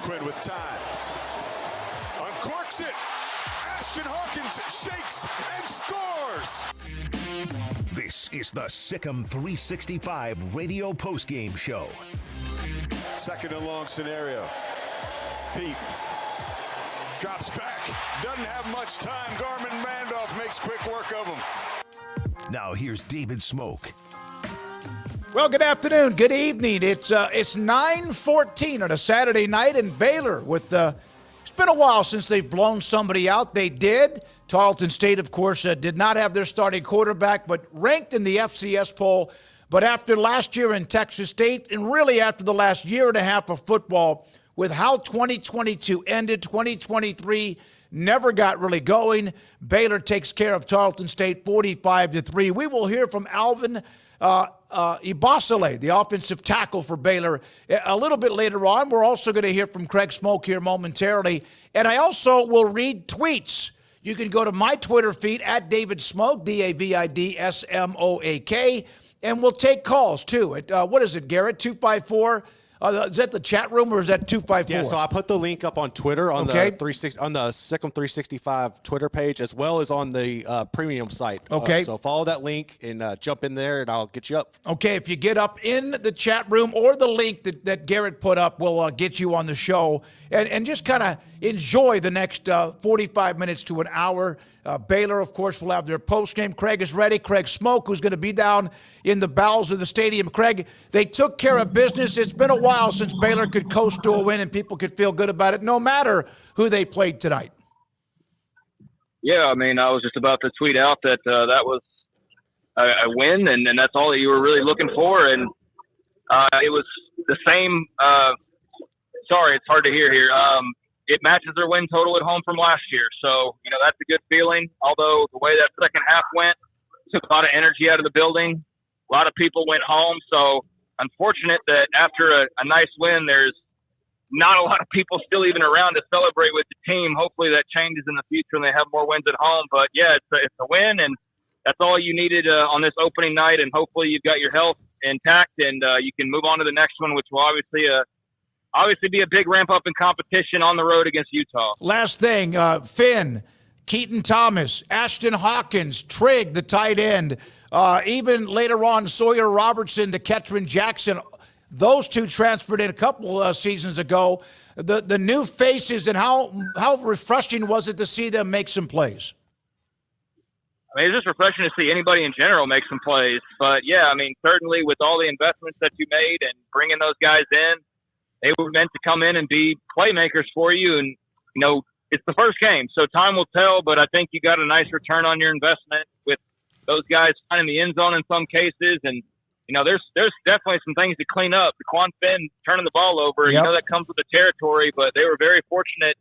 Quinn with time. Uncorks it. Ashton Hawkins shakes and scores. This is the Sikkim 365 radio postgame show. Second and long scenario. Pete drops back. Doesn't have much time. Garmin Randolph makes quick work of him. Now here's David Smoak. Well, good afternoon, good evening. It's 9:14 on a Saturday night in Baylor. It's been a while since they've blown somebody out. They did. Tarleton State, of course, did not have their starting quarterback, but ranked in the FCS poll. But after last year in Texas State, and really after the last year and a half of football, with how 2022 ended, 2023 never got really going. Baylor takes care of Tarleton State 45-3. We will hear from Alvin Ebosele, the offensive tackle for Baylor, a little bit later on. We're also going to hear from Craig Smoak here momentarily. And I also will read tweets. You can go to my Twitter feed at David Smoak, DavidSmoak, and we'll take calls too. What is it, Garrett? 254. Is that the chat room or is that 254? Yeah, so I put the link up on Twitter on the Sikkim 365 Twitter page, as well as on the premium site. Okay. So follow that link and jump in there, and I'll get you up. Okay, if you get up in the chat room or the link that Garrett put up, we'll get you on the show and just kind of enjoy the next 45 minutes to an hour. Baylor, of course, will have their postgame. Craig is ready. Craig Smoak, who's going to be down in the bowels of the stadium. Craig, they took care of business. It's been a while since Baylor could coast to a win and people could feel good about it, no matter who they played tonight. Yeah, I mean, I was just about to tweet out that that was a win, and that's all that you were really looking for. And it was the same sorry, it's hard to hear here. It matches their win total at home from last year. So, that's a good feeling. Although the way that second half went, took a lot of energy out of the building. A lot of people went home. So unfortunate that after a nice win, there's not a lot of people still even around to celebrate with the team. Hopefully that changes in the future and they have more wins at home. But yeah, it's a win, and that's all you needed on this opening night. And hopefully you've got your health intact and you can move on to the next one, which will obviously be a big ramp up in competition on the road against Utah. Last thing, Finn, Keaton Thomas, Ashton Hawkins, Trigg, the tight end, even later on Sawyer Robertson to Ketron Jackson. Those two transferred in a couple seasons ago. The new faces, and how refreshing was it to see them make some plays? I mean, it's just refreshing to see anybody in general make some plays. But, yeah, I mean, certainly with all the investments that you made and bringing those guys in, they were meant to come in and be playmakers for you. And, it's the first game, so time will tell. But I think you got a nice return on your investment with those guys finding the end zone in some cases. And, there's definitely some things to clean up. Daquan Finn turning the ball over, yep. That comes with the territory. But they were very fortunate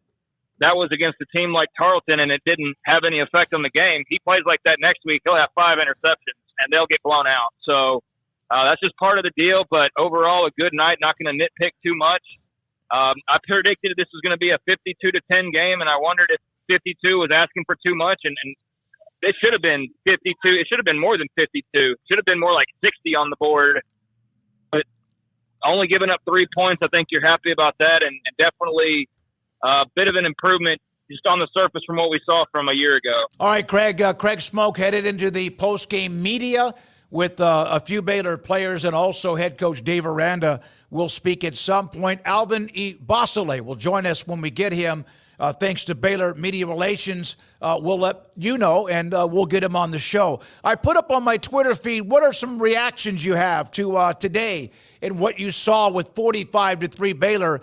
that was against a team like Tarleton, and it didn't have any effect on the game. He plays like that next week, he'll have 5 interceptions, and they'll get blown out. So that's just part of the deal. But overall, a good night, not going to nitpick too much. I predicted this was going to be a 52-10 game, and I wondered if 52 was asking for too much, and it should have been 52. It should have been more than 52. It should have been more like 60 on the board. But only giving up 3 points, I think you're happy about that, and definitely a bit of an improvement just on the surface from what we saw from a year ago. All right, Craig Smoak headed into the post-game media with a few Baylor players, and also head coach Dave Aranda will speak at some point. Alvin Ebosele will join us when we get him. Thanks to Baylor Media Relations, we'll let you know, and we'll get him on the show. I put up on my Twitter feed, what are some reactions you have to today and what you saw with 45-3 Baylor?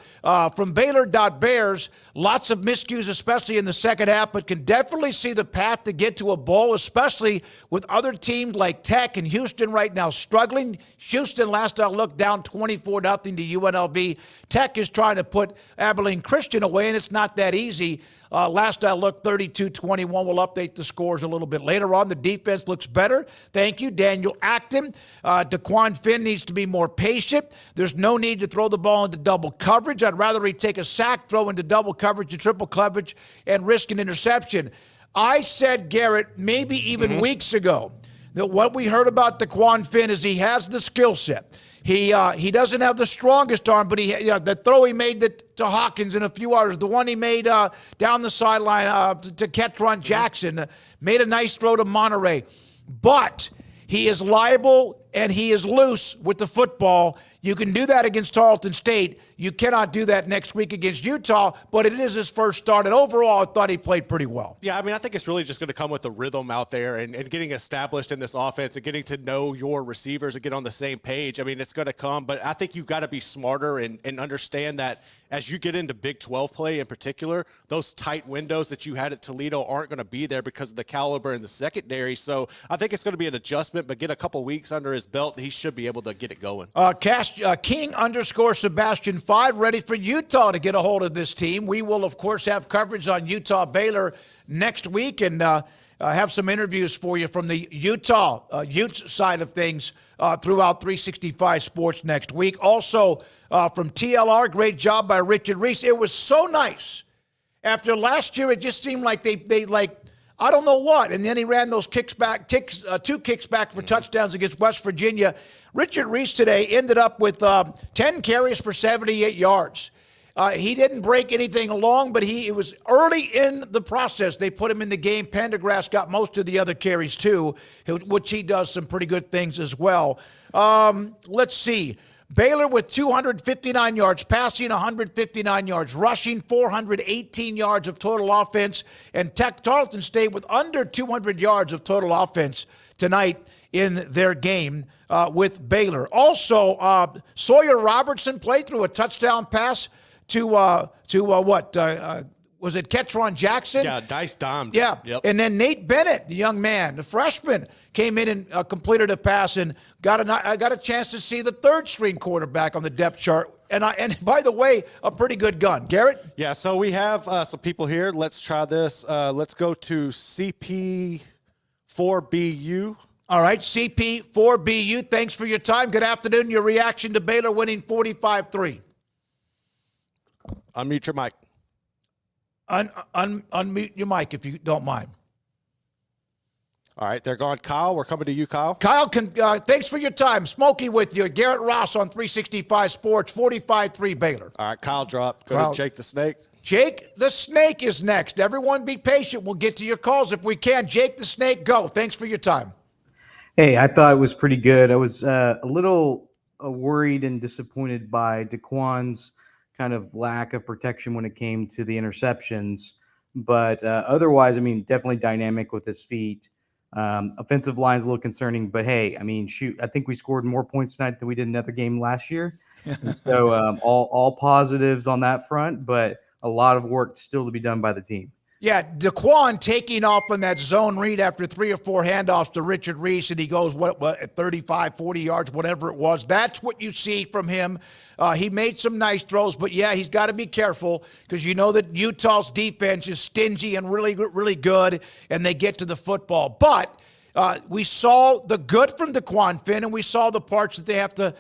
From Baylor.Bears, lots of miscues, especially in the second half, but can definitely see the path to get to a bowl, especially with other teams like Tech and Houston right now struggling. Houston, last I looked, down 24-0 to UNLV. Tech is trying to put Abilene Christian away, and it's not that easy. Last I looked, 32-21. We'll update the scores a little bit later on. The defense looks better. Thank you, Daniel Acton. Daquan Finn needs to be more patient. There's no need to throw the ball into double coverage. I'd rather he take a sack, throw into double coverage or triple coverage, and risk an interception. I said, Garrett, maybe even weeks ago, that what we heard about Daquan Finn is he has the skill set. He doesn't have the strongest arm, but the throw he made to Hawkins and a few others, the one he made down the sideline to Ketron Jackson, made a nice throw to Monterey. But he is liable and he is loose with the football. You can do that against Tarleton State. You cannot do that next week against Utah, but it is his first start. And overall, I thought he played pretty well. Yeah, I mean, I think it's really just going to come with the rhythm out there and getting established in this offense and getting to know your receivers and get on the same page. I mean, it's going to come, but I think you've got to be smarter and understand that as you get into Big 12 play in particular, those tight windows that you had at Toledo aren't going to be there because of the caliber in the secondary. So I think it's going to be an adjustment, but get a couple weeks under his belt, he should be able to get it going. King_Sebastian5 ready for Utah to get a hold of this team. We will, of course, have coverage on Utah Baylor next week and have some interviews for you from the Utah Utes side of things throughout 365 Sports next week. Also from TLR, great job by Richard Reese. It was so nice. After last year, it just seemed like they I don't know what. And then he ran those two kicks back for touchdowns against West Virginia. Richard Reese today ended up with 10 carries for 78 yards. He didn't break anything along, but it was early in the process. They put him in the game. Pendergrass got most of the other carries too, which he does some pretty good things as well. Let's see. Baylor with 259 yards passing, 159 yards rushing, 418 yards of total offense, and Tarleton State with under 200 yards of total offense tonight in their game with Baylor. Also, Sawyer Robertson played through a touchdown pass to was it Ketron Jackson? Yeah, Dice Dom. Yeah, yep. And then Nate Bennett, the young man, the freshman, came in and completed a pass and I got a chance to see the third-string quarterback on the depth chart. And by the way, a pretty good gun. Garrett? Yeah, so we have some people here. Let's try this. Let's go to CP4BU. All right, CP4BU, thanks for your time. Good afternoon. Your reaction to Baylor winning 45-3. Unmute your mic. Unmute your mic if you don't mind. All right, they're gone. Kyle, we're coming to you, Kyle. Kyle, thanks for your time. Smokey with you. Garrett Ross on 365 Sports, 45-3 Baylor. All right, Kyle dropped. Go to Jake the Snake. Jake the Snake is next. Everyone be patient. We'll get to your calls if we can. Jake the Snake, go. Thanks for your time. Hey, I thought it was pretty good. I was a little worried and disappointed by DeQuan's kind of lack of protection when it came to the interceptions. But otherwise, I mean, definitely dynamic with his feet. Offensive line's a little concerning, but hey, I mean, shoot, I think we scored more points tonight than we did in another game last year. And so all positives on that front, but a lot of work still to be done by the team. Yeah, DeQuan taking off on that zone read after 3 or 4 handoffs to Richard Reese, and he goes, at 35, 40 yards, whatever it was. That's what you see from him. He made some nice throws, but, yeah, he's got to be careful because you know that Utah's defense is stingy and really, really good, and they get to the football. But we saw the good from DeQuan Finn, and we saw the parts that they have to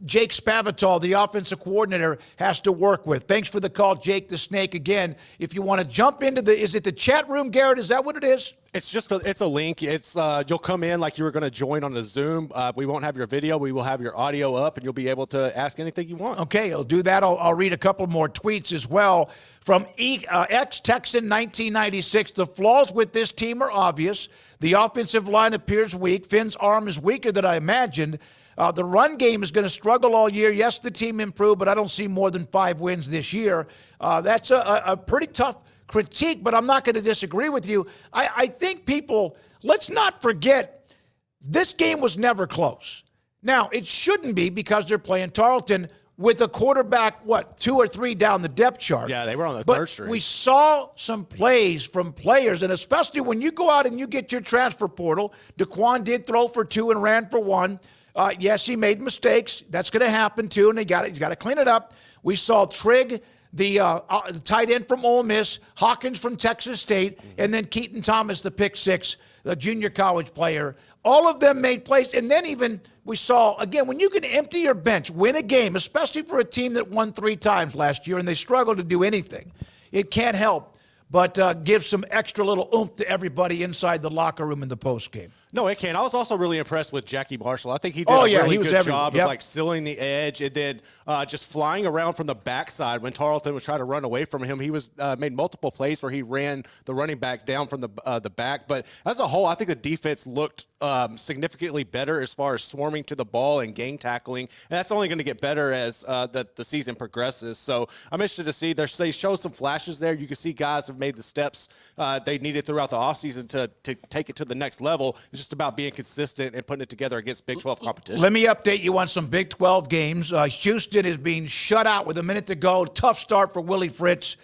Jake Spavital, the offensive coordinator, has to work with. Thanks for the call, Jake the Snake. Again, if you want to jump into is it the chat room, Garrett? Is that what it is? It's just it's a link. It's you'll come in like you were going to join on a Zoom. We won't have your video. We will have your audio up, and you'll be able to ask anything you want. Okay, I'll do that. I'll read a couple more tweets as well. From ex-Texan 1996, the flaws with this team are obvious. The offensive line appears weak. Finn's arm is weaker than I imagined. The run game is going to struggle all year. Yes, the team improved, but I don't see more than 5 wins this year. That's a pretty tough critique, but I'm not going to disagree with you. I think let's not forget, this game was never close. Now, it shouldn't be because they're playing Tarleton with a quarterback, 2 or 3 down the depth chart. Yeah, they were on the third string. We saw some plays from players, and especially when you go out and you get your transfer portal. DeQuan did throw for 2 and ran for 1. Yes, he made mistakes. That's going to happen too, and he's got to clean it up. We saw Trigg, the tight end from Ole Miss, Hawkins from Texas State, and then Keaton Thomas, the pick 6, the junior college player. All of them made plays, and then even we saw, again, when you can empty your bench, win a game, especially for a team that won 3 times last year, and they struggled to do anything, it can't help but gives some extra little oomph to everybody inside the locker room in the postgame. No, it can. I was also really impressed with Jackie Marshall. I think he did he good was job yep. of like sealing the edge and then just flying around from the backside when Tarleton was trying to run away from him. He was made multiple plays where he ran the running backs down from the back. But as a whole, I think the defense looked significantly better as far as swarming to the ball and gang tackling, and that's only going to get better as the season progresses. So I'm interested to see. They show some flashes there. You can see guys have made the steps they needed throughout the offseason to take it to the next level. It's just about being consistent and putting it together against Big 12 competition. Let me update you on some Big 12 games. Houston is being shut out with a minute to go. Tough start for Willie Fritz.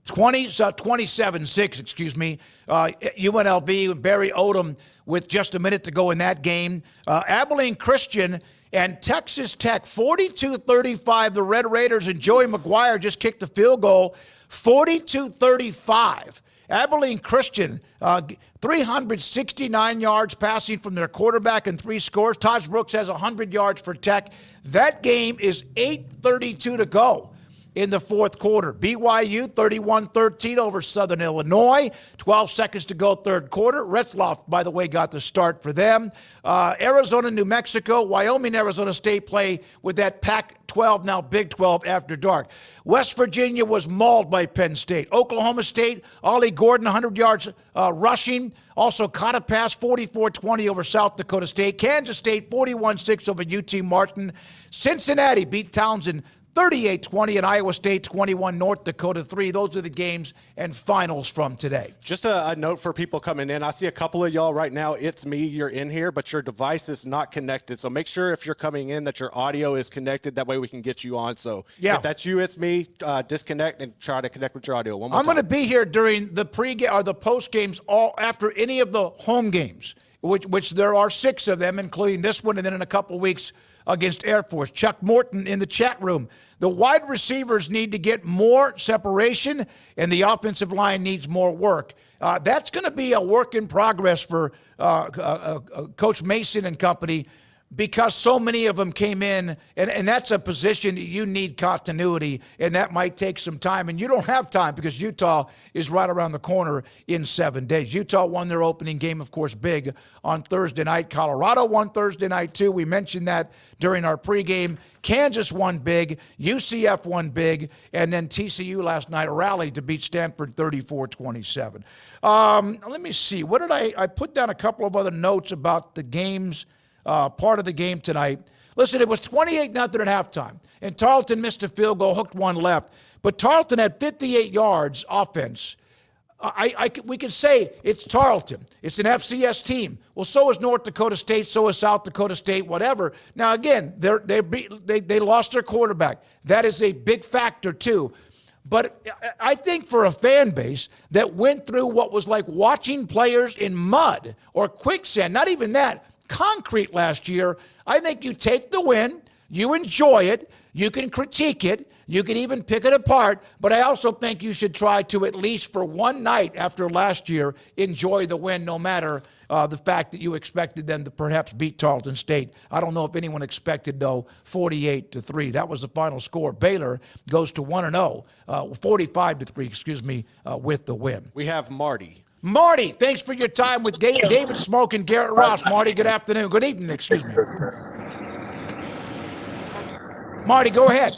27-6, excuse me. UNLV, Barry Odom with just a minute to go in that game. Abilene Christian and Texas Tech, 42-35. The Red Raiders and Joey McGuire just kicked a field goal, 42-35. Abilene Christian, 369 yards passing from their quarterback and 3 scores. Taj Brooks has 100 yards for Tech. That game is 8:32 to go in the fourth quarter. BYU 31-13 over Southern Illinois. 12 seconds to go third quarter. Retzloff, by the way, got the start for them. Arizona, New Mexico, Wyoming, Arizona State play with that Pac-12, now Big 12 after dark. West Virginia was mauled by Penn State. Oklahoma State, Ollie Gordon, 100 yards rushing. Also caught a pass, 44-20 over South Dakota State. Kansas State, 41-6 over UT Martin. Cincinnati beat Townsend 38-20, and Iowa State 21, North Dakota 3. Those are the games and finals from today. Just a note for people coming in. I see a couple of y'all right now. It's me. You're in here, but your device is not connected. So make sure if you're coming in that your audio is connected. That way we can get you on. So if that's you, it's me. Disconnect and try to connect with your audio. One more time. I'm going to be here during the pre-game or the post games, all after any of the home games, which there are 6 of them, including this one, and then in a couple of weeks against Air Force. Chuck Morton in the chat room. The wide receivers need to get more separation, and the offensive line needs more work. That's going to be a work in progress for Coach Mason and company, because so many of them came in, and that's a position that you need continuity, and that might take some time. And you don't have time because Utah is right around the corner in 7 days. Utah won their opening game, of course, big on Thursday night. Colorado won Thursday night, too. We mentioned that during our pregame. Kansas won big. UCF won big. And then TCU last night rallied to beat Stanford 34-27. Let me see. What did I put down a couple of other notes about the games. Part of the game tonight. Listen, it was 28-0 at halftime, and Tarleton missed a field goal, hooked one left. But Tarleton had 58 yards offense. We could say it's Tarleton. It's an FCS team. Well, so is North Dakota State, so is South Dakota State, whatever. Now, again, they lost their quarterback. That is a big factor, too. But I think for a fan base that went through what was like watching players in mud or quicksand, not even that, concrete last year, I think you take the win, you enjoy it, you can critique it, you can even pick it apart, but I also think you should try to, at least for one night after last year, enjoy the win, no matter the fact that you expected them to perhaps beat Tarleton State. I don't know if anyone expected, though, 48-3. That was the final score. Baylor goes to 1-0, 45-3, excuse me, with the win. We have Marty. Marty, thanks for your time with David Smoak and Garrett Ross. Marty, good afternoon. Good evening, excuse me. Marty, go ahead.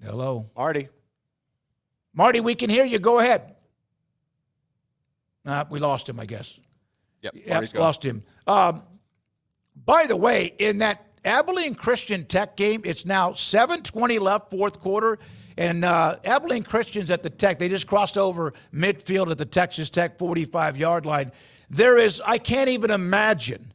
Hello. Marty, we can hear you. Go ahead. We lost him, I guess. Yep, lost him. By the way, in that Abilene Christian Tech game, it's now 7:20 left, fourth quarter. And Abilene Christians at the Tech, they just crossed over midfield at the Texas Tech 45-yard line. I can't even imagine.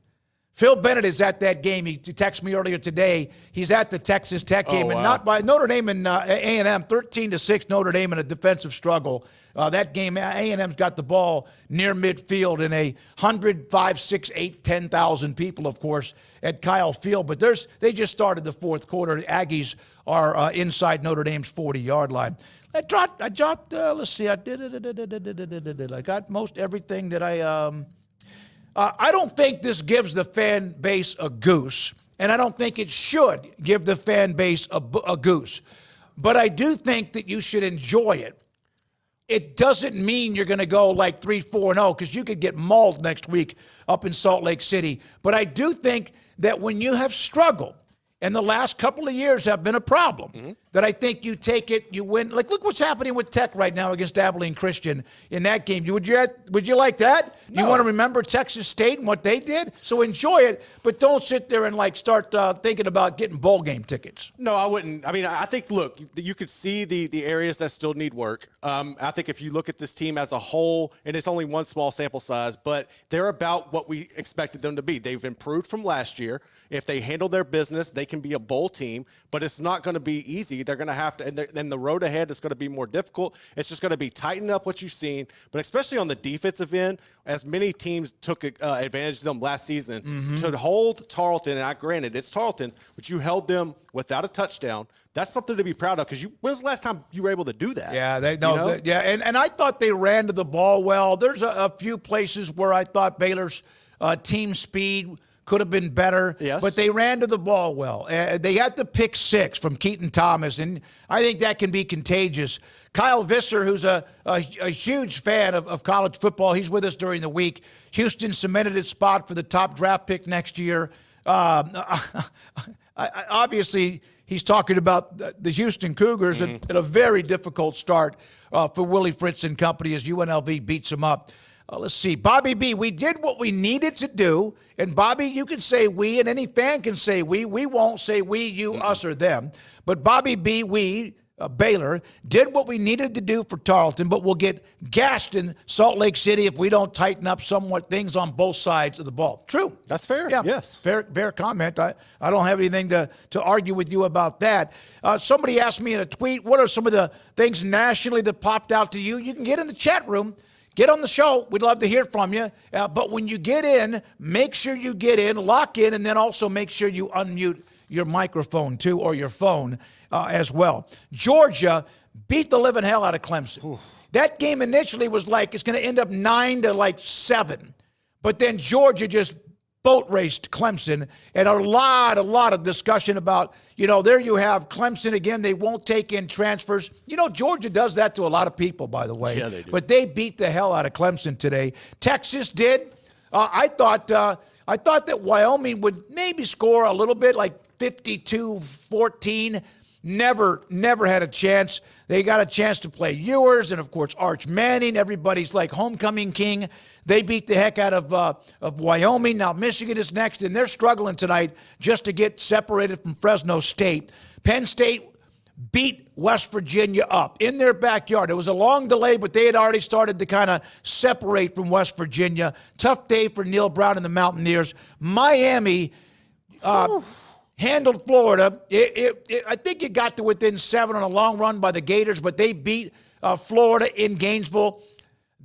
Phil Bennett is at that game. He texted me earlier today. He's at the Texas Tech game, and not by Notre Dame and A&M, 13-6 Notre Dame in a defensive struggle. That game, A&M's got the ball near midfield in a 105, 6, 8, 10,000 people, of course, at Kyle Field. But they just started the fourth quarter. The Aggies are inside Notre Dame's 40-yard line. I got most everything that I don't think this gives the fan base a goose, and I don't think it should give the fan base a goose. but I do think that you should enjoy it. It doesn't mean you're going to go like 3-4-0 because you could get mauled next week up in Salt Lake City. But I do think that when you have struggled, and the last couple of years have been a problem, that I think you take it, you win. Like, look what's happening with Tech right now against Abilene Christian in that game. Would you like that? No. You want to remember Texas State and what they did? So enjoy it, but don't sit there and like start thinking about getting bowl game tickets. No, I wouldn't. I mean, I think, look, you could see the areas that still need work. I think if you look at this team as a whole, and it's only one small sample size, but they're about what we expected them to be. They've improved from last year. If they handle their business, they can be a bowl team, but it's not going to be easy. They're going to have to, and the road ahead is going to be more difficult. It's just going to be tighten up what you've seen, but especially on the defensive end, as many teams took advantage of them last season, to hold Tarleton, and granted, it's Tarleton, but you held them without a touchdown. That's something to be proud of because when was the last time you were able to do that? Yeah, and I thought they ran to the ball well. There's a few places where I thought Baylor's team speed could have been better, but they ran to the ball well. They had the pick 6 from Keaton Thomas, and I think that can be contagious. Kyle Visser, who's a huge fan of college football, he's with us during the week. Houston cemented its spot for the top draft pick next year. Obviously, he's talking about the Houston Cougars at a very difficult start for Willie Fritz and company as UNLV beats them up. Let's see. Bobby B., we did what we needed to do. And, Bobby, you can say we, and any fan can say we. We won't say we, you, us, or them. But Bobby B., we, Baylor, did what we needed to do for Tarleton, but we'll get gashed in Salt Lake City if we don't tighten up somewhat things on both sides of the ball. True. That's fair. Yeah. Yes. Fair comment. I don't have anything to argue with you about that. Somebody asked me in a tweet, what are some of the things nationally that popped out to you? You can get in the chat room. Get on the show. We'd love to hear from you. But when you get in, make sure you get in, lock in, and then also make sure you unmute your microphone, too, or your phone as well. Georgia beat the living hell out of Clemson. Oof. That game initially was like it's going to end up 9-7. But then Georgia just boat raced Clemson, and a lot of discussion about, there you have Clemson again. They won't take in transfers. Georgia does that to a lot of people, by the way. Yeah, they do. But they beat the hell out of Clemson today. Texas did. I thought that Wyoming would maybe score a little bit, like 52-14. Never had a chance. They got a chance to play Ewers and, of course, Arch Manning. Everybody's like homecoming king. They beat the heck out of Wyoming. Now Michigan is next, and they're struggling tonight just to get separated from Fresno State. Penn State beat West Virginia up in their backyard. It was a long delay, but they had already started to kind of separate from West Virginia. Tough day for Neil Brown and the Mountaineers. Miami handled Florida. I think it got to within 7 on a long run by the Gators, but they beat Florida in Gainesville.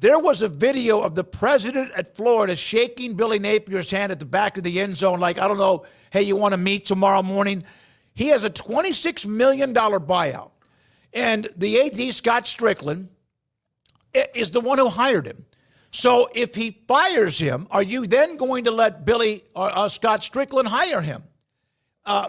There was a video of the president at Florida shaking Billy Napier's hand at the back of the end zone like, I don't know, hey, you want to meet tomorrow morning? He has a $26 million buyout. And the AD, Scott Strickland, is the one who hired him. So if he fires him, are you then going to let Billy or Scott Strickland hire him?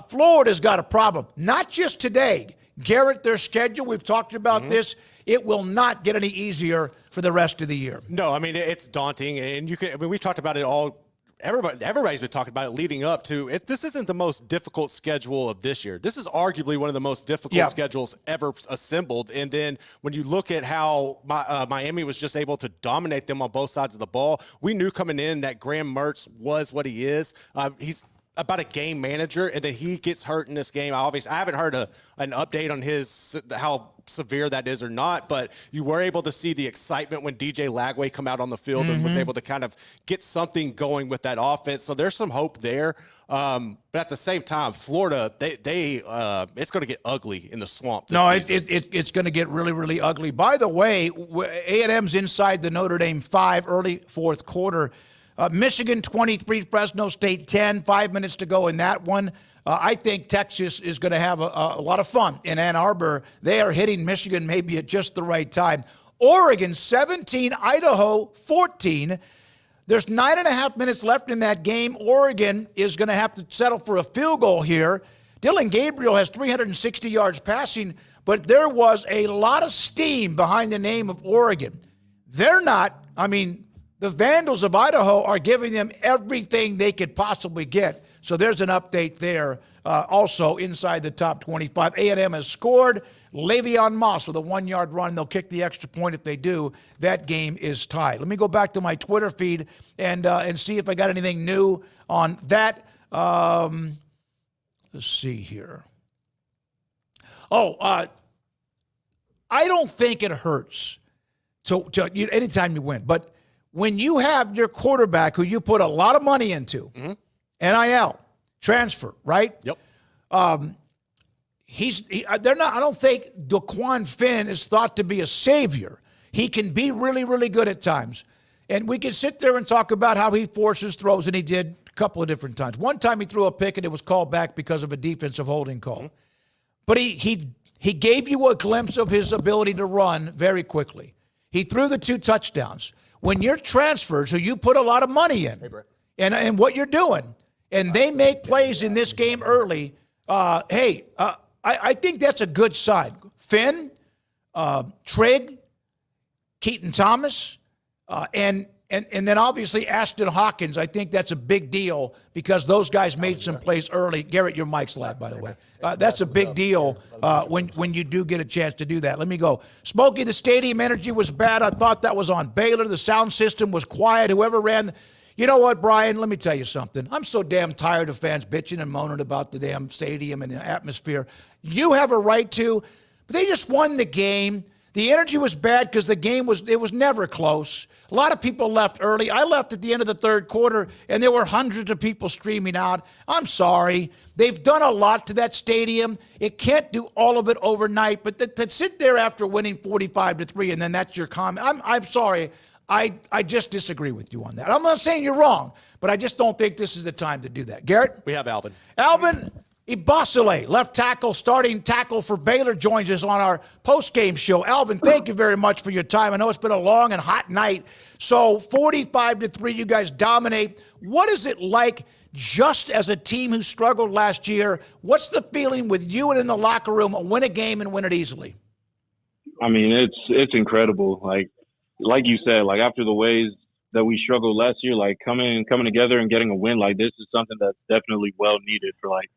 Florida's got a problem. Not just today. Garrett, their schedule, we've talked about this. It will not get any easier for the rest of the year. No, I mean, it's daunting. And we've talked about it all. Everybody's been talking about it leading up to it. This isn't the most difficult schedule of this year. This is arguably one of the most difficult schedules ever assembled. And then when you look at how Miami was just able to dominate them on both sides of the ball, we knew coming in that Graham Mertz was what he is. He's about a game manager, and then he gets hurt in this game. I haven't heard an update on how severe that is or not, but you were able to see the excitement when DJ Lagway come out on the field and was able to kind of get something going with that offense. So there's some hope there. But at the same time, Florida, it's going to get ugly in the swamp this season. It's going to get really, really ugly. By the way, A&M's inside the Notre Dame 5 early fourth quarter. Michigan 23, Fresno State 10, 5 minutes to go in that one. I think Texas is going to have a lot of fun in Ann Arbor. They are hitting Michigan maybe at just the right time. Oregon 17, Idaho 14. There's 9.5 minutes left in that game. Oregon is going to have to settle for a field goal here Dylan Gabriel has 360 yards passing, but there was a lot of steam behind the name of Oregon. They're not, I mean, the Vandals of Idaho are giving them everything they could possibly get. So there's an update there. Also inside the top 25, A&M has scored. Le'Veon Moss with a 1-yard run. They'll kick the extra point if they do. That game is tied. Let me go back to my Twitter feed and see if I got anything new on that. Let's see here. I don't think it hurts anytime you win. But when you have your quarterback who you put a lot of money into, NIL, transfer, right? Yep. They're not. I don't think Daquan Finn is thought to be a savior. He can be really, really good at times. And we can sit there and talk about how he forces throws, and he did a couple of different times. One time he threw a pick, and it was called back because of a defensive holding call. But he gave you a glimpse of his ability to run very quickly. He threw the 2 touchdowns. When you're transfers, who you put a lot of money in, and what you're doing, and they make plays in this game early, I think that's a good sign. Finn, Trigg, Keaton Thomas, and then obviously Ashton Hawkins. I think that's a big deal because those guys made some plays early. Garrett, your mic's loud, by the way. That's a big deal when you do get a chance to do that. Let me go. Smokey, the stadium energy was bad. I thought that was on Baylor. The sound system was quiet. Whoever ran. You know what, Brian? Let me tell you something. I'm so damn tired of fans bitching and moaning about the damn stadium and the atmosphere. You have a right to, but they just won the game. The energy was bad because it was never close. A lot of people left early. I left at the end of the third quarter, and there were hundreds of people streaming out. I'm sorry. They've done a lot to that stadium. It can't do all of it overnight, but to sit there after winning 45-3, and then that's your comment. I'm sorry. I just disagree with you on that. I'm not saying you're wrong, but I just don't think this is the time to do that. Garrett? We have Alvin. Alvin Ebosele, left tackle, starting tackle for Baylor, joins us on our post-game show. Alvin, thank you very much for your time. I know it's been a long and hot night. So 45-3, you guys dominate. What is it like just as a team who struggled last year? What's the feeling with you and in the locker room, win a game and win it easily? I mean, it's incredible. Like you said, like after the ways that we struggled last year, like coming together and getting a win like this is something that's definitely well needed for like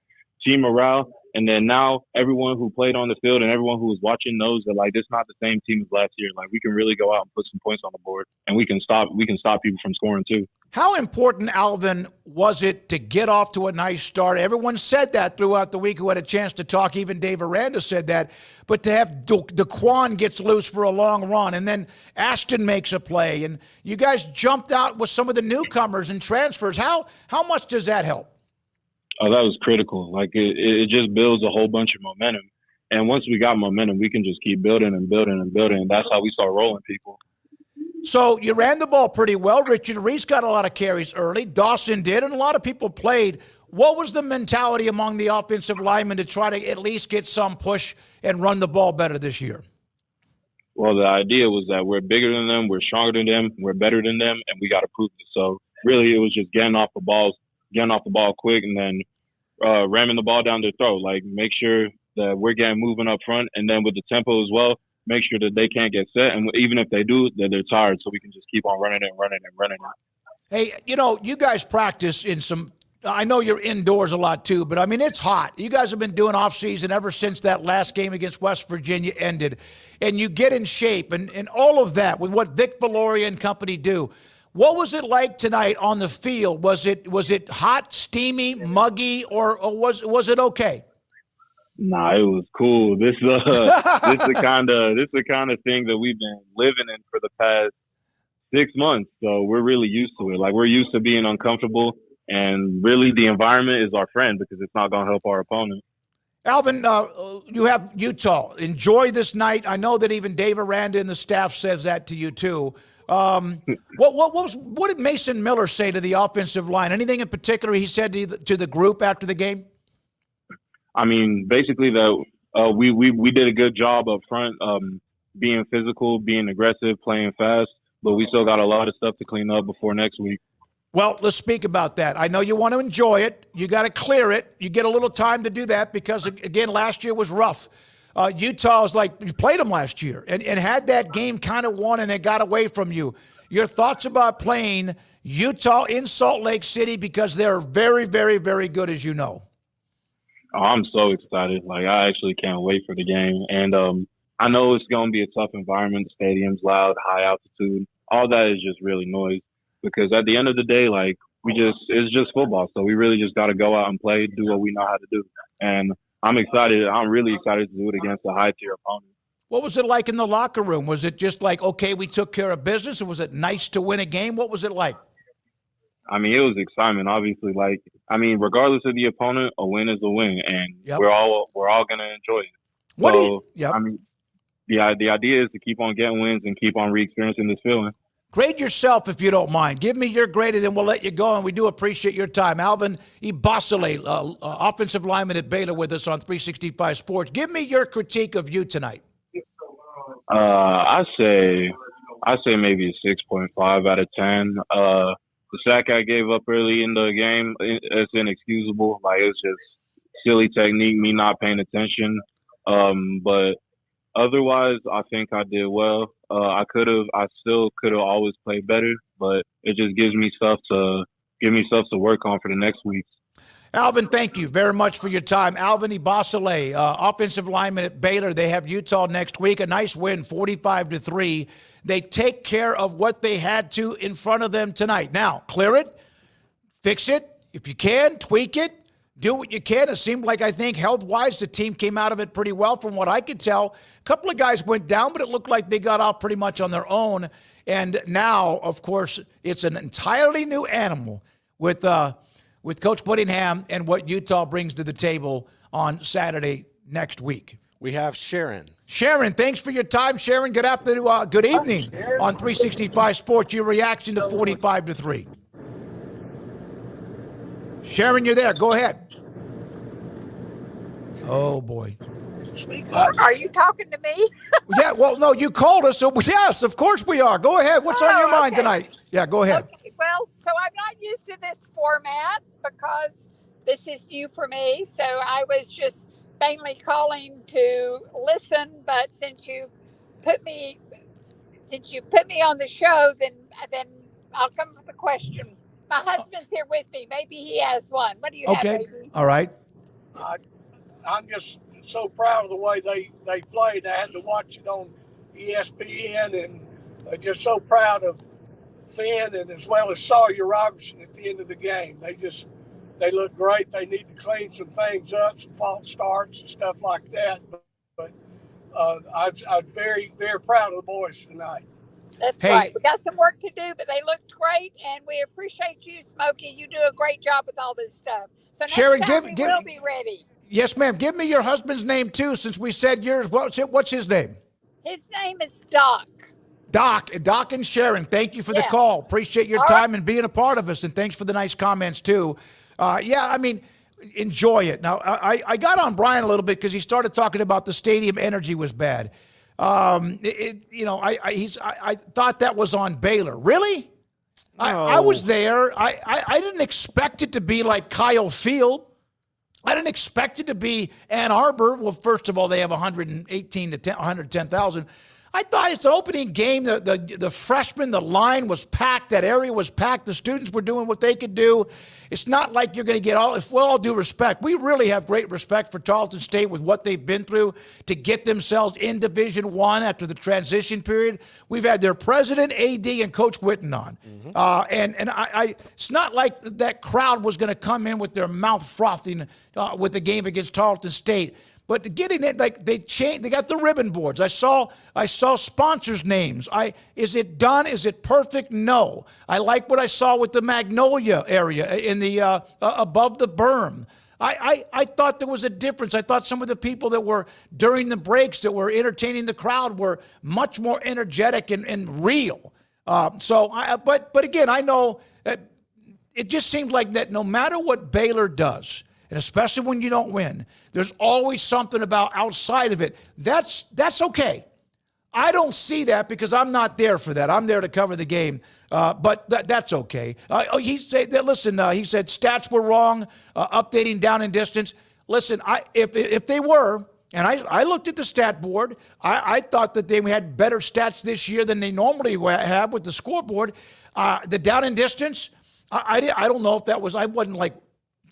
team morale. And then now everyone who played on the field and everyone who was watching knows that like it's not the same team as last year. Like we can really go out and put some points on the board, and we can stop people from scoring too. How important, Alvin, was it to get off to a nice start? Everyone said that throughout the week who had a chance to talk. Even Dave Aranda said that. But to have Daquan gets loose for a long run, and then Ashton makes a play, and you guys jumped out with some of the newcomers and transfers. How much does that help? Oh, that was critical. Like it just builds a whole bunch of momentum. And once we got momentum, we can just keep building and building and building. And that's how we start rolling people. So you ran the ball pretty well. Richard Reese got a lot of carries early. Dawson did, and a lot of people played. What was the mentality among the offensive linemen to try to at least get some push and run the ball better this year? Well, the idea was that we're bigger than them, we're stronger than them, we're better than them, and we got to prove it. So really it was just getting off the ball quick, and then ramming the ball down their throat. Like make sure that we're getting moving up front, and then with the tempo as well, make sure that they can't get set. And even if they do, that they're tired, so we can just keep on running and running and running. Hey, you guys practice in some – I know you're indoors a lot too, but, I mean, it's hot. You guys have been doing off-season ever since that last game against West Virginia ended. And you get in shape and all of that with what Vic Valoria and company do. What was it like tonight on the field? Was it hot, steamy, muggy, or was it okay? Nah, it was cool. This the kind of thing that we've been living in for the past 6 months. So we're really used to it. Like we're used to being uncomfortable, and really the environment is our friend because it's not going to help our opponent. Alvin, you have Utah. Enjoy this night. I know that even Dave Aranda and the staff says that to you too. What did Mason Miller say to the offensive line? Anything in particular he said to the group after the game? I mean, basically that we did a good job up front, being physical, being aggressive, playing fast, but we still got a lot of stuff to clean up before next week. Well, let's speak about that. I know you want to enjoy it. You got to clear it. You get a little time to do that because, again, last year was rough. Utah was like, you played them last year and had that game kind of won and they got away from you. Your thoughts about playing Utah in Salt Lake City because they're very, very, very good, as you know. Oh, I'm so excited. Like, I actually can't wait for the game. And I know it's going to be a tough environment. The stadium's loud, high altitude. All that is just really noise. Because at the end of the day, like, it's just football. So we really just got to go out and play, do what we know how to do. And I'm excited. I'm really excited to do it against a high-tier opponent. What was it like in the locker room? Was it just like, okay, we took care of business? Or was it nice to win a game? What was it like? I mean, it was excitement, obviously. Like, I mean, regardless of the opponent, a win is a win, and Yep. we're all going to enjoy it. What so, do you, yep. I mean, the idea is to keep on getting wins and keep on re-experiencing this feeling. Grade yourself if you don't mind. Give me your grade, and then we'll let you go, and we do appreciate your time. Alvin Ebosele, offensive lineman at Baylor with us on 365 Sports. Give me your critique of you tonight. I say maybe a 6.5 out of 10. The sack I gave up early in the game, it's inexcusable. Like, it's just silly technique, me not paying attention. But otherwise, I think I did well. I still could have always played better, but it just gives me stuff to work on for the next week. Alvin, thank you very much for your time. Alvin Ebosele, offensive lineman at Baylor. They have Utah next week. A nice win, 45-3. They take care of what they had to in front of them tonight. Now, clear it, fix it. If you can, tweak it. Do what you can. It seemed like, I think, health-wise, the team came out of it pretty well from what I could tell. A couple of guys went down, but it looked like they got off pretty much on their own. And now, of course, it's an entirely new animal with Coach Whittingham and what Utah brings to the table on Saturday next week. We have Sharon. Sharon, thanks for your time. Sharon, good afternoon, good evening on 365 Sports. Your reaction to 45-3. Sharon, you're there. Go ahead. Oh, boy. Are you talking to me? Yeah, well, no, you called us, so yes, of course we are. Go ahead. What's on your mind tonight? Yeah, go ahead. Okay, well, so I'm not used to this format because this is new for me. So I was just mainly calling to listen, but since you put me on the show, then I'll come with a question. My husband's here with me. Maybe he has one. What do you have, baby? All right. I'm just so proud of the way they played. I had to watch it on ESPN, and I'm just so proud of Finn and as well as Sawyer Robertson at the end of the game. They look great. They need to clean some things up, some false starts and stuff like that. But I'm very, very proud of the boys tonight. That's right. We got some work to do, but they looked great, and we appreciate you, Smokey. You do a great job with all this stuff. So next Sharon, time we will be ready. Yes, ma'am. Give me your husband's name, too, since we said yours. What's his name? His name is Doc. Doc and Sharon, thank you for the call. Appreciate your time and being a part of us, and thanks for the nice comments, too. I mean, enjoy it. Now, I got on Brian a little bit because he started talking about the stadium energy was bad. I thought that was on Baylor. Really? No. I was there. I didn't expect it to be like Kyle Field. I didn't expect it to be Ann Arbor. Well, first of all, they have 110,000. I thought it's an opening game. The freshmen, the line was packed. That area was packed. The students were doing what they could do. It's not like you're going to get with all due respect, we really have great respect for Tarleton State with what they've been through to get themselves in Division I after the transition period. We've had their president, AD, and Coach Whitten on. Mm-hmm. It's not like that crowd was going to come in with their mouth frothing with the game against Tarleton State. But getting it, like they got the ribbon boards. I saw sponsors' names. Is it done? Is it perfect? No. I like what I saw with the Magnolia area in the above the berm. I thought there was a difference. I thought some of the people that were during the breaks that were entertaining the crowd were much more energetic and real. But again, I know that it just seems like that no matter what Baylor does, and especially when you don't win, there's always something about outside of it. That's okay. I don't see that because I'm not there for that. I'm there to cover the game. But that's okay. He said stats were wrong, updating down and distance. Listen, if they were, and I looked at the stat board, I thought that they had better stats this year than they normally have with the scoreboard. The down and distance, I don't know if that was, I wasn't like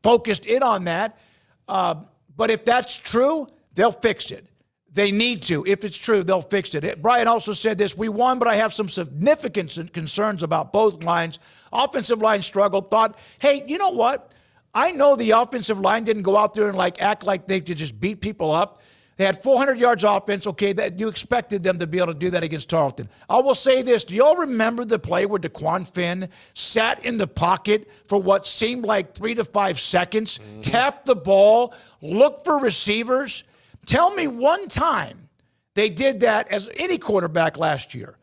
focused in on that. But if that's true, they'll fix it. They need to. If it's true, they'll fix it. Brian also said this: we won, but I have some significant concerns about both lines. Offensive line struggled. Thought, hey, you know what? I know the offensive line didn't go out there and act like they could just beat people up. They had 400 yards offense. Okay, that you expected them to be able to do that against Tarleton. I will say this: do y'all remember the play where DeQuan Finn sat in the pocket for what seemed like 3 to 5 seconds, tapped the ball, looked for receivers? Tell me one time they did that as any quarterback last year.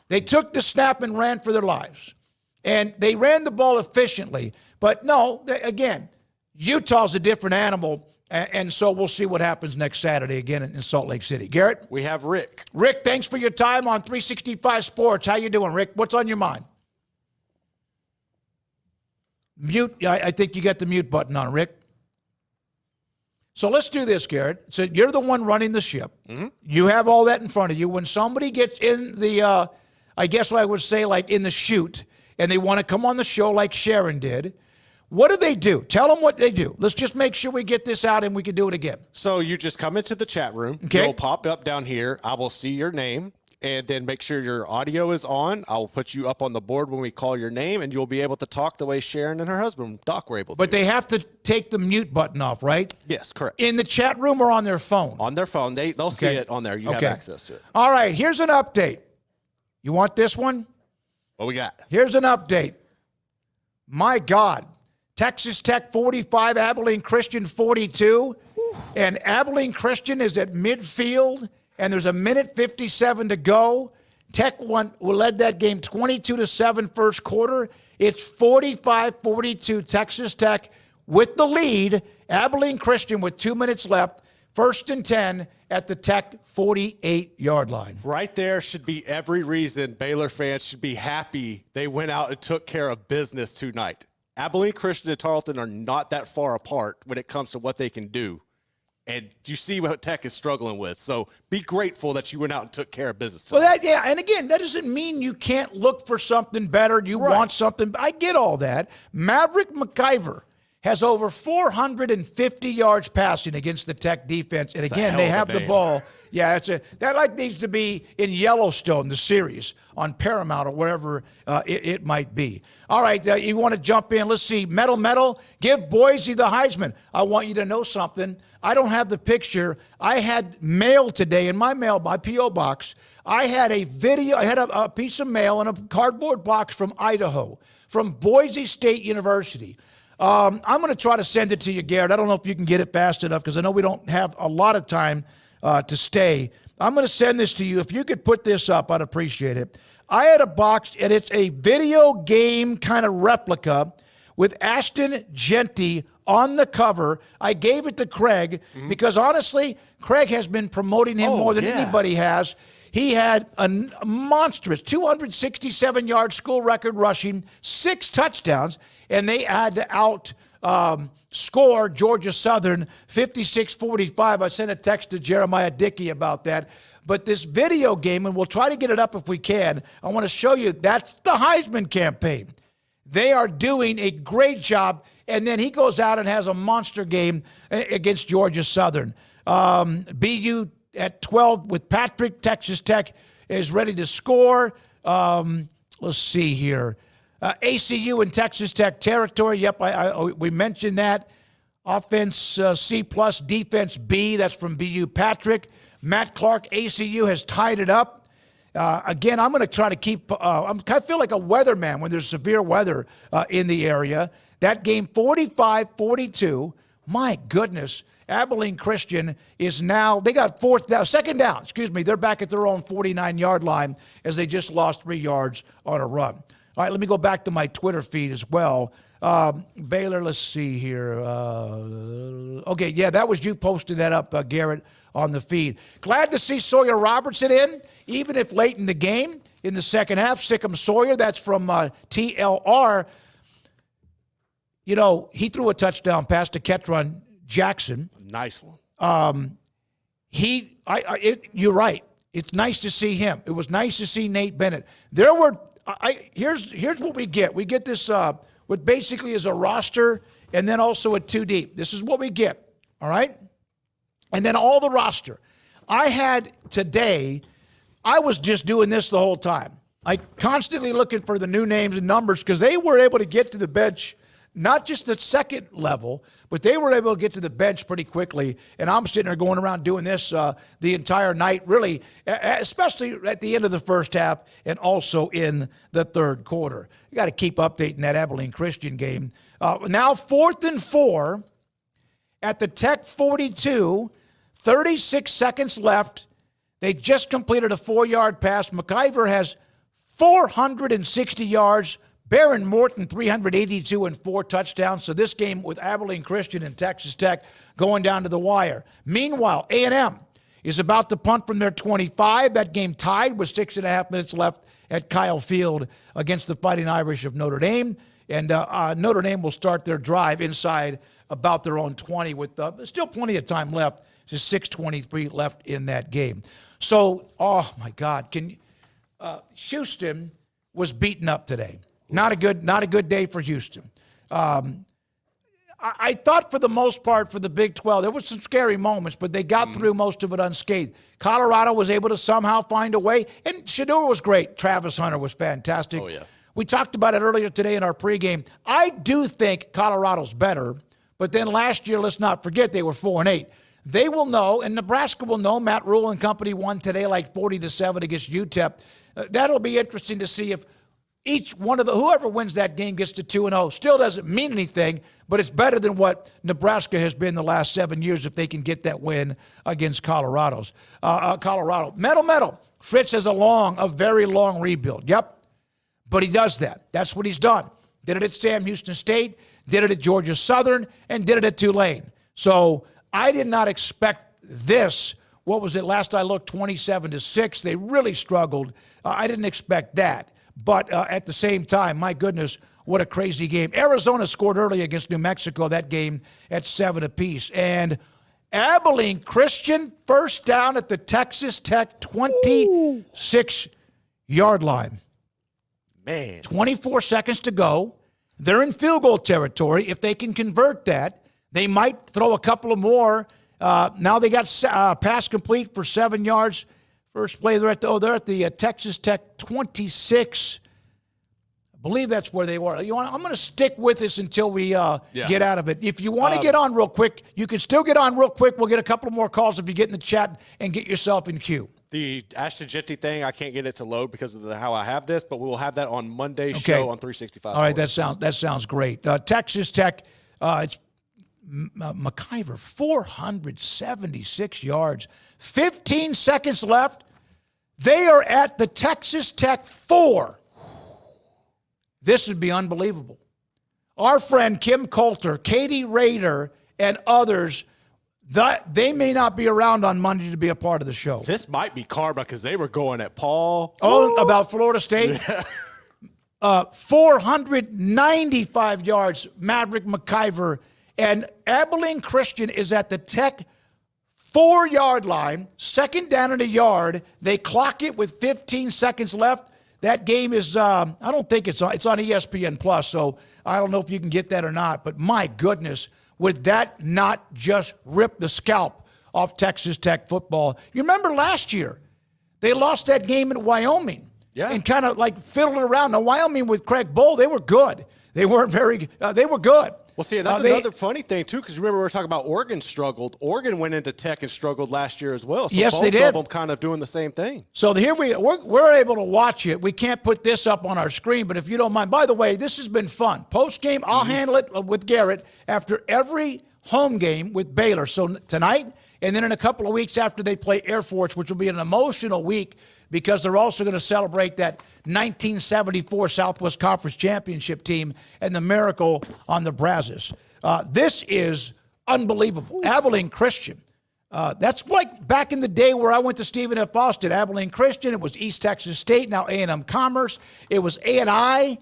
They took the snap and ran for their lives. And they ran the ball efficiently. But no, again, Utah's a different animal. And so we'll see what happens next Saturday again in Salt Lake City. Garrett? We have Rick. Rick, thanks for your time on 365 Sports. How you doing, Rick? What's on your mind? Mute. I think you got the mute button on, Rick. So let's do this, Garrett. So you're the one running the ship. Mm-hmm. You have all that in front of you. When somebody gets in the, I guess what I would say, like in the chute, and they want to come on the show like Sharon did, what do? Tell them what they do. Let's just make sure we get this out and we can do it again. So you just come into the chat room. Okay. You'll pop up down here. I will see your name. And then make sure your audio is on. I'll put you up on the board when we call your name, and you'll be able to talk the way Sharon and her husband, Doc, were able to. But they have to take the mute button off, right? Yes, correct. In the chat room or on their phone? On their phone. They'll see it on there. You have access to it. All right, here's an update. You want this one? What we got? Here's an update. My God. Texas Tech 45, Abilene Christian 42. And Abilene Christian is at midfield. And there's 1:57 to go. Tech led that game 22-7 first quarter. It's 45-42 Texas Tech with the lead. Abilene Christian with 2 minutes left. 1st and 10 at the Tech 48-yard line. Right there should be every reason Baylor fans should be happy they went out and took care of business tonight. Abilene Christian and Tarleton are not that far apart when it comes to what they can do. And you see what Tech is struggling with. So be grateful that you went out and took care of business tonight. Well, and again, that doesn't mean you can't look for something better. You want something. I get all that. Maverick McIver has over 450 yards passing against the Tech defense. And again, they have the ball. Yeah, that needs to be in Yellowstone, the series, on Paramount or wherever it might be. All right, you want to jump in. Let's see. Medal. Give Boise the Heisman. I want you to know something. I don't have the picture. I had mail today in my P.O. box. I had a video. I had a piece of mail in a cardboard box from Idaho, from Boise State University. I'm going to try to send it to you, Garrett. I don't know if you can get it fast enough because I know we don't have a lot of time to stay. I'm going to send this to you. If you could put this up, I'd appreciate it. I had a box, and it's a video game kind of replica with Ashton Genty on the cover. I gave it to Craig because, honestly, Craig has been promoting him more than anybody has. He had a monstrous 267-yard school record rushing, 6 touchdowns, and they had to score Georgia Southern 56-45. I sent a text to Jeremiah Dickey about that. But this video game, and we'll try to get it up if we can, I want to show you that's the Heisman campaign. They are doing a great job, and then he goes out and has a monster game against Georgia Southern. BU at 12 with Patrick. Texas Tech is ready to score. Let's see here. ACU and Texas Tech territory. Yep, we mentioned that. Offense C+, defense B. That's from BU Patrick. Matt Clark, ACU has tied it up. Again, I'm going to try to keep I feel like a weatherman when there's severe weather in the area. That game 45-42. My goodness. Abilene Christian is now, they got second down. They're back at their own 49-yard line as they just lost 3 yards on a run. All right, let me go back to my Twitter feed as well. Baylor, let's see here. Okay, yeah, that was you posted that up, Garrett, on the feed. Glad to see Sawyer Robertson in, even if late in the game in the second half. Sikkim Sawyer, that's from TLR. You know, he threw a touchdown pass to Ketron Jackson. Nice one. You're right. It's nice to see him. It was nice to see Nate Bennett. Here's what we get. We get this, what basically is a roster and then also a 2 deep. This is what we get, all right? And then all the roster. I had today, I was just doing this the whole time. I constantly looking for the new names and numbers because they were able to get to the bench, not just the second level, but they were able to get to the bench pretty quickly. And I'm sitting there going around doing this the entire night, really, especially at the end of the first half and also in the third quarter. You got to keep updating that Abilene Christian game. Now 4th and 4 at the Tech 42, 36 seconds left. They just completed a 4-yard pass. McIver has 460 yards. Baron Morton, 382 and 4 touchdowns. So this game with Abilene Christian and Texas Tech going down to the wire. Meanwhile, A&M is about to punt from their 25. That game tied with 6.5 minutes left at Kyle Field against the Fighting Irish of Notre Dame. And Notre Dame will start their drive inside about their own 20 with still plenty of time left. There's 6:23 left in that game. So, oh my God, Houston was beaten up today. Not a good day for Houston. I thought for the most part for the Big 12, there were some scary moments, but they got through most of it unscathed. Colorado was able to somehow find a way, and Shedeur was great. Travis Hunter was fantastic. Oh, yeah. We talked about it earlier today in our pregame. I do think Colorado's better, but then last year, let's not forget, they were 4-8. They will know, and Nebraska will know. Matt Rule and company won today like 40-7 against UTEP. That'll be interesting to see if each one of whoever wins that game gets to 2-0. Still doesn't mean anything, but it's better than what Nebraska has been the last 7 years if they can get that win against Colorado. Metal. Fritz has a very long rebuild. Yep. But he does that. That's what he's done. Did it at Sam Houston State, did it at Georgia Southern, and did it at Tulane. So I did not expect this. What was it? Last I looked, 27-6. They really struggled. I didn't expect that. But at the same time, my goodness, what a crazy game. Arizona scored early against New Mexico, that game at 7 apiece. And Abilene Christian, first down at the Texas Tech 26-yard line. Man. 24 seconds to go. They're in field goal territory. If they can convert that, they might throw a couple of more. Now they got pass complete for 7 yards. First play, they're at the Texas Tech 26. I believe that's where they were. I'm going to stick with this until we get out of it. If you want to get on real quick, you can still get on real quick. We'll get a couple more calls if you get in the chat and get yourself in queue. The Ashton Jetty thing, I can't get it to load because of how I have this, but we will have that on Monday's show on 365. All right, that sounds great. Texas Tech, it's McIver, 476 yards, 15 seconds left. They are at the Texas Tech 4. This would be unbelievable. Our friend Kim Coulter, Katie Rader, and others, they may not be around on Monday to be a part of the show. This might be karma because they were going at Paul. Oh, about Florida State? Yeah. 495 yards, Maverick McIver. And Abilene Christian is at the Tech 4-yard line, second down and a yard. They clock it with 15 seconds left. That game is, I don't think it's on ESPN Plus, so I don't know if you can get that or not. But my goodness, would that not just rip the scalp off Texas Tech football? You remember last year, they lost that game at Wyoming. Yeah. And kind of like fiddled around. Now, Wyoming with Craig Bull, they were good. They weren't very, they were good. Well, see, that's another funny thing, too, because remember we were talking about Oregon struggled. Oregon went into Tech and struggled last year as well. So yes, both they did. of them kind of doing the same thing. So here we're able to watch it. We can't put this up on our screen, but if you don't mind. By the way, this has been fun. Post-game, I'll handle it with Garrett after every home game with Baylor. So tonight and then in a couple of weeks after they play Air Force, which will be an emotional week because they're also going to celebrate that 1974 Southwest Conference Championship team and the miracle on the Brazos. This is unbelievable. Abilene Christian, That's like back in the day where I went to Stephen F. Austin, Abilene Christian. It was East Texas State, now A&M Commerce. It was A&I.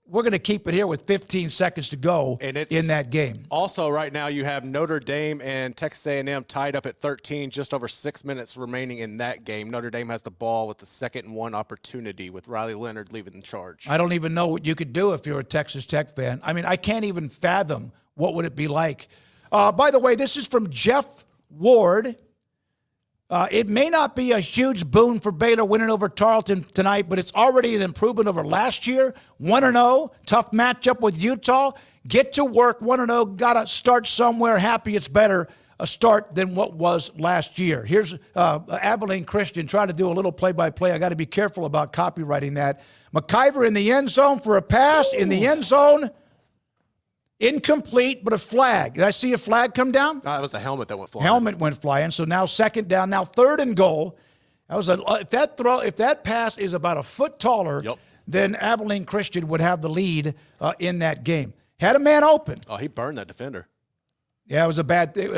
We're going to keep it here with 15 seconds to go in that game. Also, right now you have Notre Dame and Texas A&M tied up at 13, just over 6 minutes remaining in that game. Notre Dame has the ball with the 2nd and 1 opportunity with Riley Leonard leaving the charge. I don't even know what you could do if you're a Texas Tech fan. I mean, I can't even fathom what would it be like. By the way, this is from Jeff Ward. It may not be a huge boon for Baylor winning over Tarleton tonight, but it's already an improvement over last year. 1-0, tough matchup with Utah. Get to work, 1-0, got to start somewhere. Happy it's better a start than what was last year. Here's Abilene Christian trying to do a little play-by-play. I got to be careful about copywriting that. McIver in the end zone for a pass. In the end zone, incomplete, but a flag. Did I see a flag come down? No, that was a helmet that went flying. Helmet went flying. So now 2nd down. Now 3rd and goal. That was if that pass is about a foot taller, then Abilene Christian would have the lead in that game. Had a man open. Oh, he burned that defender. Yeah, it was a bad thing.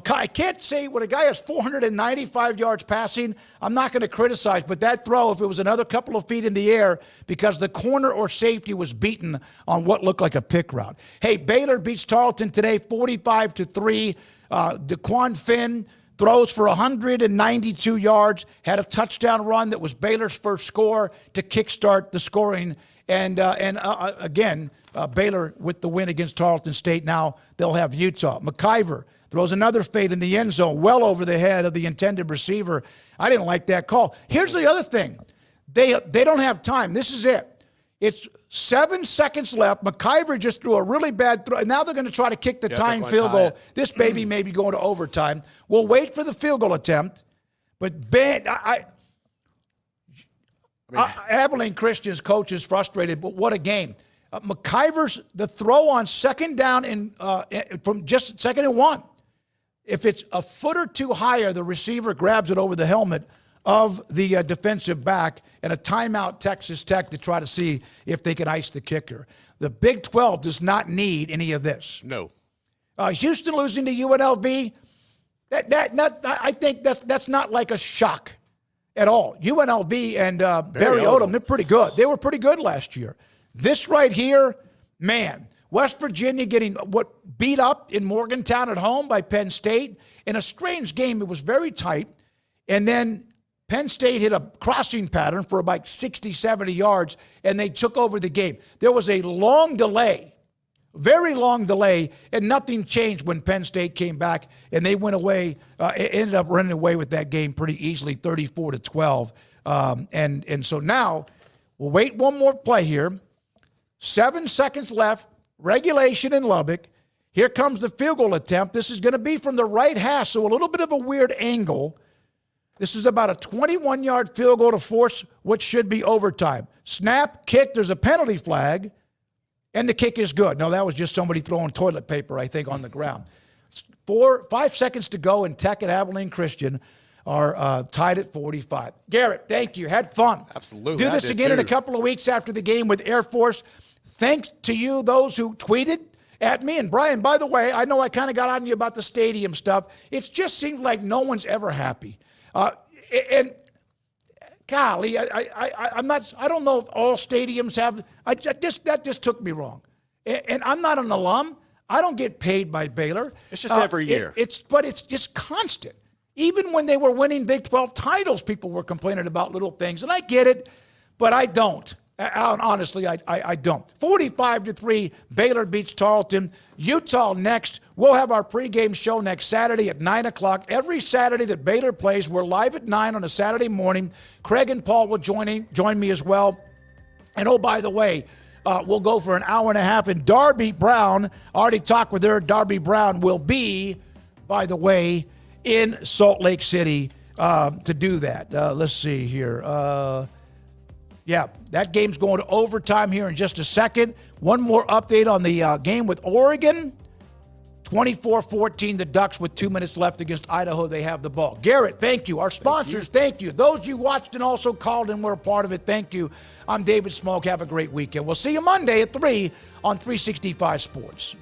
I can't say when a guy has 495 yards passing, I'm not going to criticize, but that throw, if it was another couple of feet in the air, because the corner or safety was beaten on what looked like a pick route. Hey, Baylor beats Tarleton today 45-3. DeQuan Finn throws for 192 yards, had a touchdown run that was Baylor's first score to kickstart the scoring. And again, Baylor with the win against Tarleton State. Now they'll have Utah. McIver throws another fade in the end zone, well over the head of the intended receiver. I didn't like that call. Here's the other thing. They don't have time. This is it. It's 7 seconds left. McIver just threw a really bad throw. Now they're going to try to kick the tying field goal. This baby may be going to overtime. We'll wait for the field goal attempt. But Abilene Christian's coach is frustrated, but what a game. McIver's the throw on 2nd down from just 2nd and 1. If it's a foot or two higher, the receiver grabs it over the helmet of the defensive back, and a timeout Texas Tech to try to see if they can ice the kicker. The Big 12 does not need any of this. No. Houston losing to UNLV, I think that's not like a shock at all. UNLV and Barry Odom, they're pretty good. They were pretty good last year. This right here, man, West Virginia getting beat up in Morgantown at home by Penn State. In a strange game, it was very tight. And then Penn State hit a crossing pattern for about 60, 70 yards, and they took over the game. There was a long delay, very long delay, and nothing changed when Penn State came back, and they went away, ended up running away with that game pretty easily, 34-12. And so now we'll wait one more play here. 7 seconds left, regulation in Lubbock. Here comes the field goal attempt. This is going to be from the right hash, so a little bit of a weird angle. This is about a 21-yard field goal to force what should be overtime. Snap, kick, there's a penalty flag, and the kick is good. No, that was just somebody throwing toilet paper, I think, on the ground. 5 seconds to go, and Tech and Abilene Christian are tied at 45. Garrett, thank you. Had fun. Absolutely. Do this again in a couple of weeks after the game with Air Force. Thanks to you, those who tweeted at me. And Brian, by the way, I know I kind of got on you about the stadium stuff. It just seems like no one's ever happy. And golly, I'm not. I don't know if all stadiums have. That just took me wrong. And I'm not an alum. I don't get paid by Baylor. It's just every year. But it's just constant. Even when they were winning Big 12 titles, people were complaining about little things, and I get it, but I don't. Honestly, I don't. 45-3, Baylor beats Tarleton. Utah next. We'll have our pregame show next Saturday at 9 o'clock. Every Saturday that Baylor plays, we're live at 9 on a Saturday morning. Craig and Paul will join me as well. And oh, by the way, we'll go for an hour and a half. And Darby Brown, already talked with her. Darby Brown will be, by the way, in Salt Lake City to do that. Let's see here. Yeah, that game's going to overtime here in just a second. One more update on the game with Oregon. 24-14, the Ducks with 2 minutes left against Idaho. They have the ball. Garrett, thank you. Our sponsors, thank you. Those you watched and also called and were a part of it, thank you. I'm David Smoak. Have a great weekend. We'll see you Monday at 3 on 365 Sports.